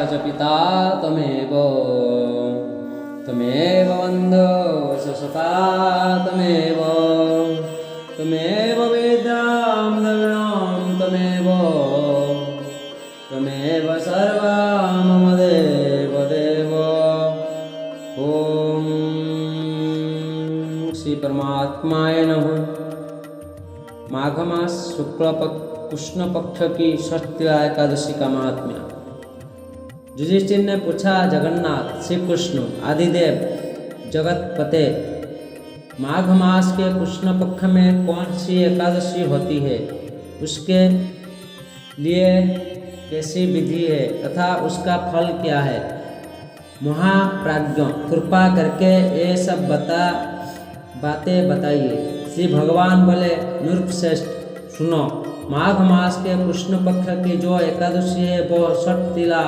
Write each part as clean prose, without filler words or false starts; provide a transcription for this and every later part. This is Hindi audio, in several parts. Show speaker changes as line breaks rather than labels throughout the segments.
च पिता त्वमेव त्वमेव बन्धो च सखा त्वमेव त्वमेव वेदां द्रविणं त्वमेव त्वमेव सर्वं मम देव देव। ओम श्री परमात्माय नमः। माघ मास शुक्ल कृष्ण पक्ष की षष्ठी एकादशी का महात्म्य। युधिष्ठिर ने पूछा, जगन्नाथ श्री कृष्ण आदिदेव जगतपते, माघ मास के कृष्ण पक्ष में कौन सी एकादशी होती है, उसके लिए कैसी विधि है तथा उसका फल क्या है? महाप्राज्ञ कृपा करके ये सब बातें बताइए। श्री भगवान बोले, नृपश्रेष्ठ सुनो, माघ मास के कृष्ण पक्ष की जो एकादशी है वो षटतिला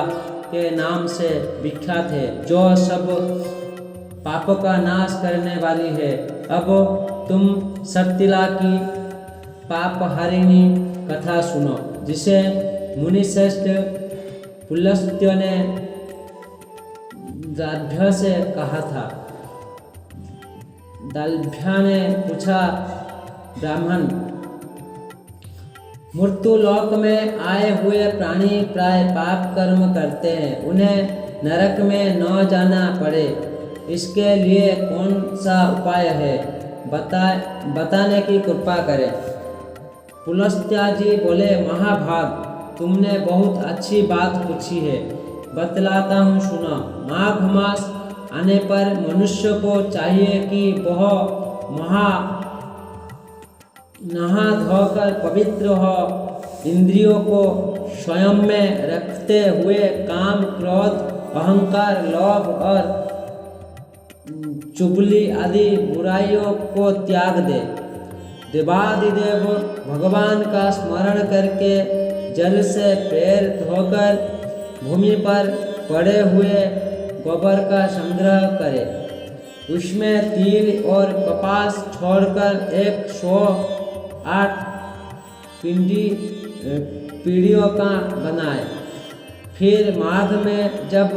के नाम से विख्यात है, जो सब पापों का नाश करने वाली है। अब तुम षटतिला की पापहारिणी कथा सुनो, जिसे मुनिश्रेष्ठ पुलस्त्य ने दार्ढ्य से कहा था। दाल्भ्या ने पूछा, ब्राह्मण, मृत्यु लोक में आए हुए प्राणी प्राय पाप कर्म करते हैं, उन्हें नरक में न जाना पड़े, इसके लिए कौन सा उपाय है, बताने की कृपा करें। पुलस्त्याजी बोले, महाभाग, तुमने बहुत अच्छी बात पूछी है, बतलाता हूँ, सुनो। माघ मास आने पर मनुष्य को चाहिए कि वह नहा धोकर पवित्र हो, इंद्रियों को स्वयं में रखते हुए काम, क्रोध, अहंकार, लोभ और चुगली आदि बुराइयों को त्याग दे। देवादिदेव भगवान का स्मरण करके जल से पैर धोकर भूमि पर पड़े हुए गोबर का संग्रह करे, उसमें तिल और कपास छोड़कर 108 पीढ़ियों का बनाए। फिर माघ में जब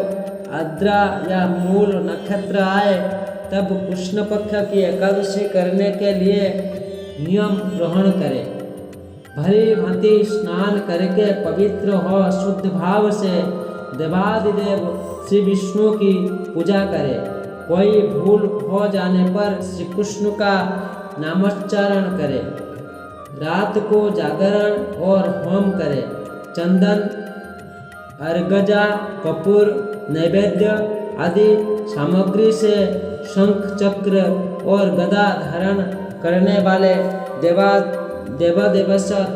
आद्रा या मूल नक्षत्र आए तब कृष्ण पक्ष की एकादशी करने के लिए नियम ग्रहण करे। भली भांति स्नान करके पवित्र हो शुद्ध भाव से देवादिदेव श्री विष्णु की पूजा करे। कोई भूल हो जाने पर श्री कृष्ण का नामोच्चारण करे। रात को जागरण और होम करे। चंदन, अर्गजा, कपूर, नैवेद्य आदि सामग्री से शंख, चक्र और गदा धारण करने वाले देवादेवेश्वर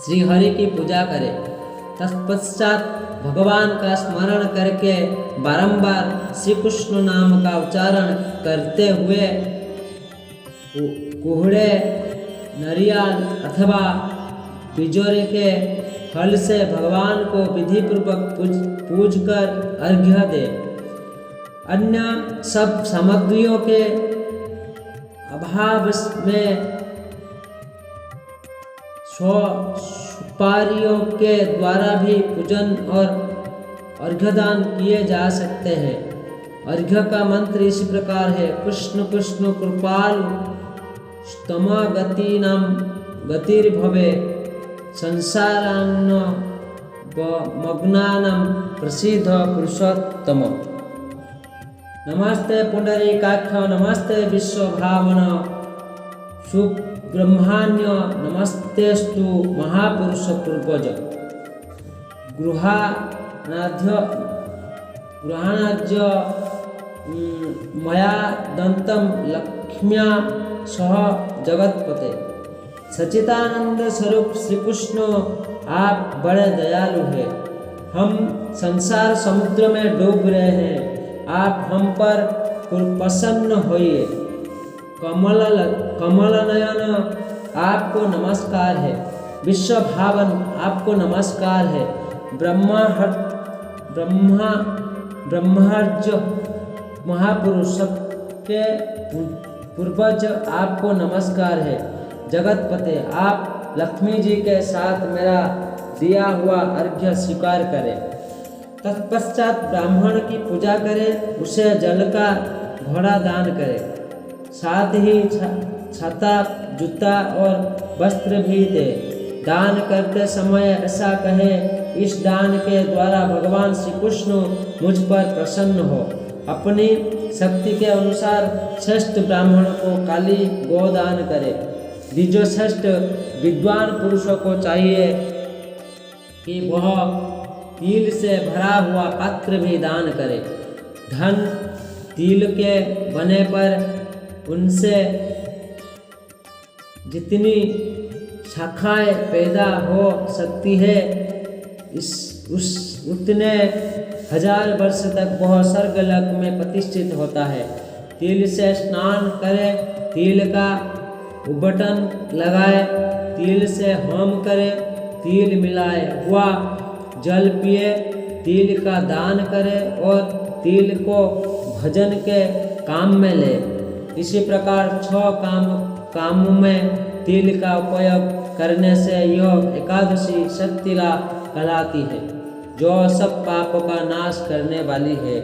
श्री हरि की पूजा करे। तत्पश्चात भगवान का स्मरण करके बारंबार श्री कृष्ण नाम का उच्चारण करते हुए कुहड़े, नरियल अथवा बिजोरे के फल से भगवान को विधि पूर्वक पूजकर अर्घ्य दे। अन्य सब सामग्रियों के अभाव में सुपारियों के द्वारा भी पूजन और अर्घ्यदान किए जा सकते हैं। अर्घ्य का मंत्र इसी प्रकार है, कृष्ण कृष्ण कृपाल स्तमगतीनां गतिर्भवे संसारान्न मग्नानां प्रसीद पुरुषोत्तम। नमस्ते पुंडरीकाक्ष, नमस्ते विश्वभावन सुब्रह्मण्य, नमस्तेस्तु महापुरुष पूर्वज। गृहाणाद्य मया दंतं लक्ष्म्या सह जगतपते। सच्चिदानंद स्वरूप श्री कृष्ण, आप बड़े दयालु हैं। हम संसार समुद्र में डूब रहे हैं, आप हम पर प्रसन्न होइए। कमल नयन, आपको नमस्कार है। विश्व भावन, आपको नमस्कार है। ब्रह्मर्ज महापुरुष के पूर्वज, आपको नमस्कार है। जगतपते, आप लक्ष्मी जी के साथ मेरा दिया हुआ अर्घ्य स्वीकार करें। तत्पश्चात ब्राह्मण की पूजा करे, उसे जल का घोड़ा दान करे, साथ ही छाता, जूता और वस्त्र भी दे। दान करते समय ऐसा कहे, इस दान के द्वारा भगवान श्री कृष्ण मुझ पर प्रसन्न हो। अपनी शक्ति के अनुसार श्रेष्ठ ब्राह्मण को काली गोदान करे। द्विजोश्रेष्ठ विद्वान पुरुषों को चाहिए कि वह तिल से भरा हुआ पात्र भी दान करे। धन तिल के बने पर उनसे जितनी शाखाएं पैदा हो सकती है उतने 1000 वर्ष तक वह स्वर्गलोक में प्रतिष्ठित होता है। तिल से स्नान करे, तिल का उबटन लगाए, तिल से होम करे, तिल मिलाए हुआ जल पिए, तिल का दान करे और तिल को भजन के काम में ले। इसी प्रकार 6 कामों में तिल का उपयोग करने से यह एकादशी शक्तिला कहलाती है, जो सब पाप का नाश करने वाली है।